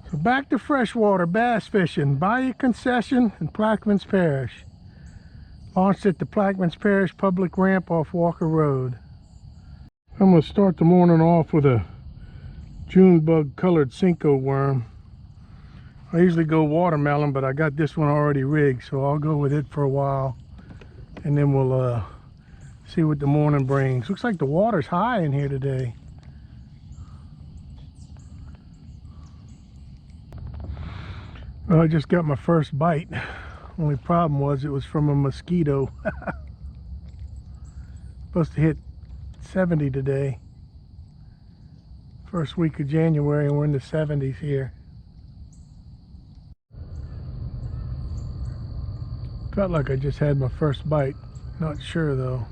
So back to freshwater bass fishing, Bayou Concession in Plaquemines Parish. Launched at the Plaquemines Parish public ramp off Walker Road. I'm going to start the morning off with a June bug colored Cinco worm. I usually go watermelon, but I got this one already rigged, so I'll go with it for a while. And then we'll see what the morning brings. Looks like the water's high in here today. Well, I just got my first bite. Only problem was it was from a mosquito. Supposed to hit 70 today. First week of January, and we're in the 70s here. Felt like I just had my first bite. Not sure though.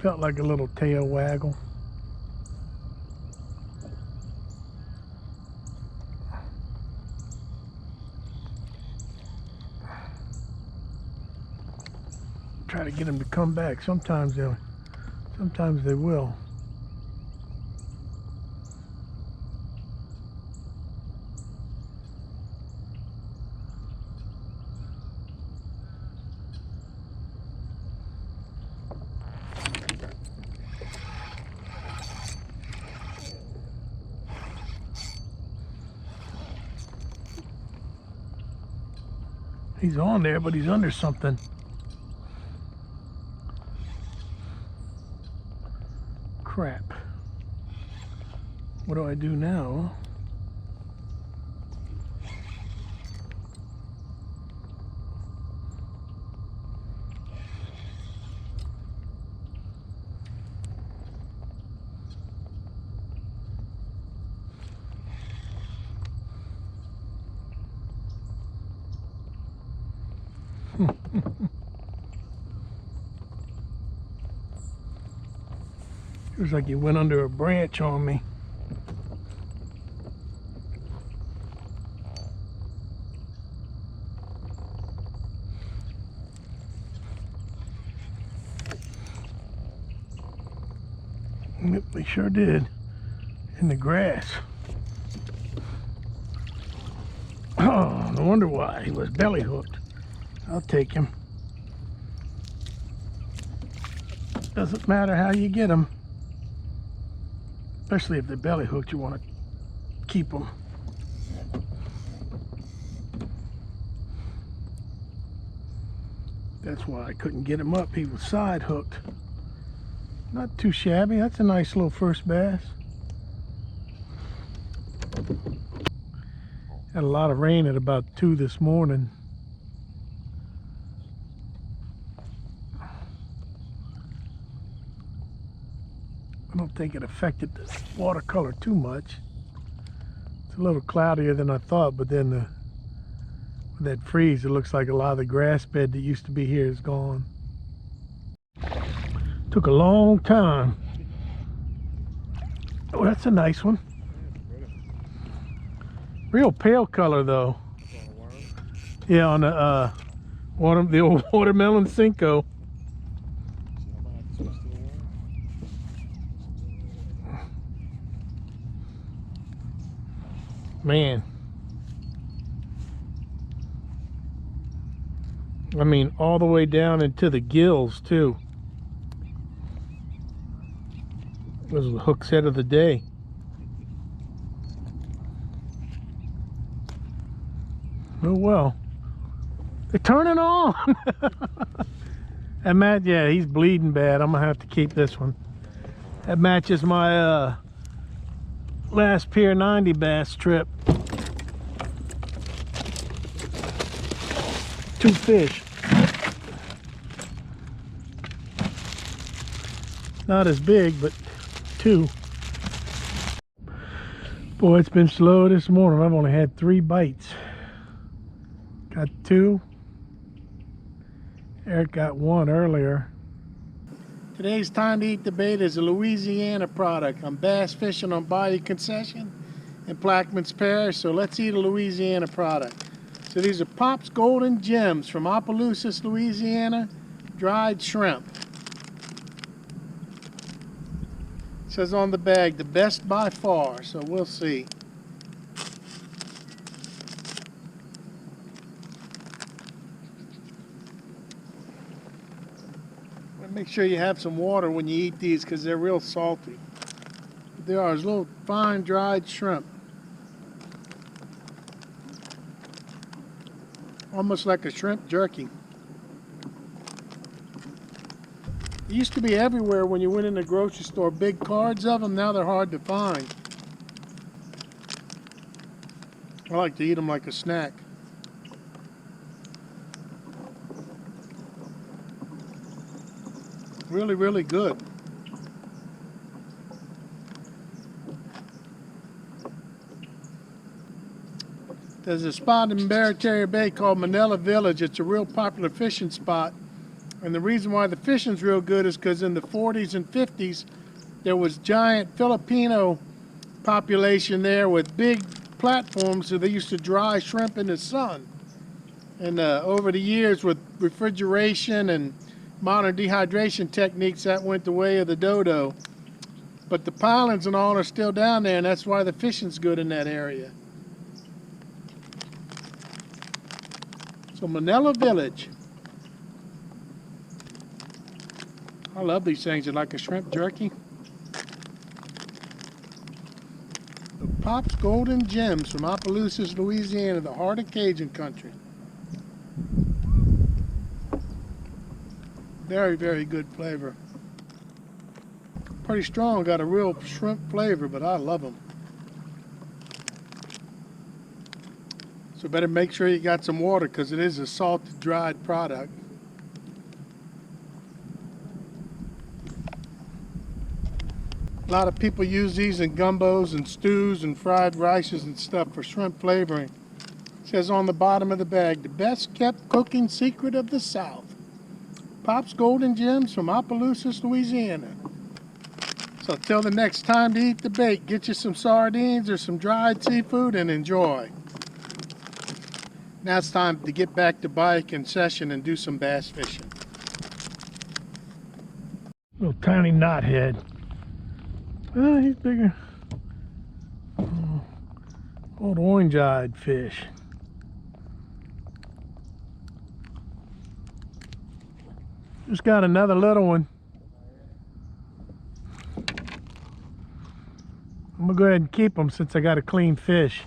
Felt like a little tail waggle. Try to get them to come back. Sometimes they will. He's on there, but he's under something. Crap. What do I do now? It was like he went under a branch on me. Yep, we sure did. In the grass. Oh, no wonder why. He was belly hooked. I'll take him. Doesn't matter how you get them. Especially if they're belly hooked, you want to keep them. That's why I couldn't get him up. He was side hooked. Not too shabby. That's a nice little first bass. Had a lot of rain at about 2 this morning. I don't think it affected the watercolor too much. It's a little cloudier than I thought, but then with that freeze, it looks like a lot of the grass bed that used to be here is gone. Took a long time. Oh, that's a nice one. Real pale color though. Yeah, on the old watermelon Cinco. Man, I mean all the way down into the gills too. This was the hook set of the day. Oh well, they're turning on. And Matt, yeah, he's bleeding bad. I'm gonna have to keep this one. That matches my last Pier 90 bass trip. 2 fish. Not as big, but 2. Boy, it's been slow this morning. I've only had 3 bites. Got 2. Eric got 1 earlier. Today's time to eat the bait is a Louisiana product. I'm bass fishing on Bayou Concession in Plaquemines Parish, so let's eat a Louisiana product. So these are Pop's Golden Gems from Opelousas, Louisiana, dried shrimp. It says on the bag, the best by far, so we'll see. Make sure you have some water when you eat these because they're real salty. They are little fine dried shrimp. Almost like a shrimp jerky. It used to be everywhere when you went in the grocery store. Big cards of them, now they're hard to find. I like to eat them like a snack. Really, really good. There's a spot in Barataria Bay called Manila Village. It's a real popular fishing spot. And the reason why the fishing's real good is because in the 40s and 50s, there was giant Filipino population there with big platforms, so they used to dry shrimp in the sun. And over the years, with refrigeration and modern dehydration techniques, that went the way of the dodo. But the pilings and all are still down there, and that's why the fishing's good in that area. So Manila Village. I love these things. They're like a shrimp jerky. The Pop's Golden Gems from Opelousas, Louisiana, the heart of Cajun country. Very, very good flavor. Pretty strong, got a real shrimp flavor, but I love them. So better make sure you got some water because it is a salted, dried product. A lot of people use these in gumbos and stews and fried rices and stuff for shrimp flavoring. It says on the bottom of the bag, the best kept cooking secret of the South. Pop's Golden Gems from Opelousas, Louisiana. So till the next time to eat the bait, get you some sardines or some dried seafood and enjoy. Now it's time to get back to Bayou Concession and do some bass fishing. Little tiny knothead. Oh, he's bigger. Oh, old orange-eyed fish. Just got another little one. I'm gonna go ahead and keep them since I got a clean fish.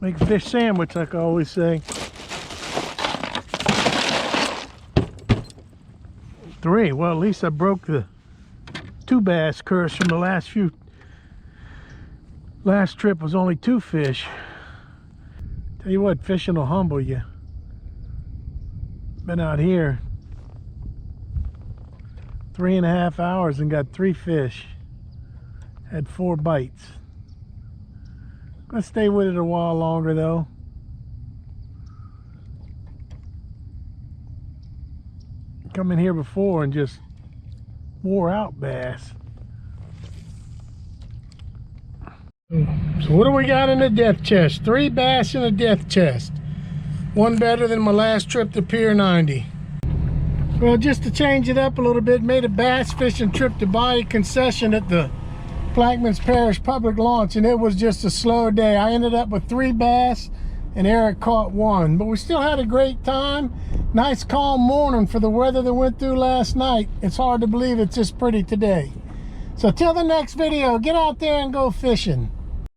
Make a fish sandwich, like I always say. 3. Well, at least I broke the 2 bass curse from the last trip was only 2 fish. Tell you what, fishing will humble you. Been out here 3.5 hours and got 3 fish. Had 4 bites. Gonna stay with it a while longer though. Come in here before and just wore out bass. So what do we got in the death chest? 3 bass in the death chest. One better than my last trip to Pier 90. Well, just to change it up a little bit, made a bass fishing trip to Bayou Concession at the Plaquemines Parish public launch, and it was just a slow day. I ended up with 3 bass and Eric caught 1, but we still had a great time. Nice calm morning for the weather that went through last night. It's hard to believe it's this pretty today. So till the next video, get out there and go fishing.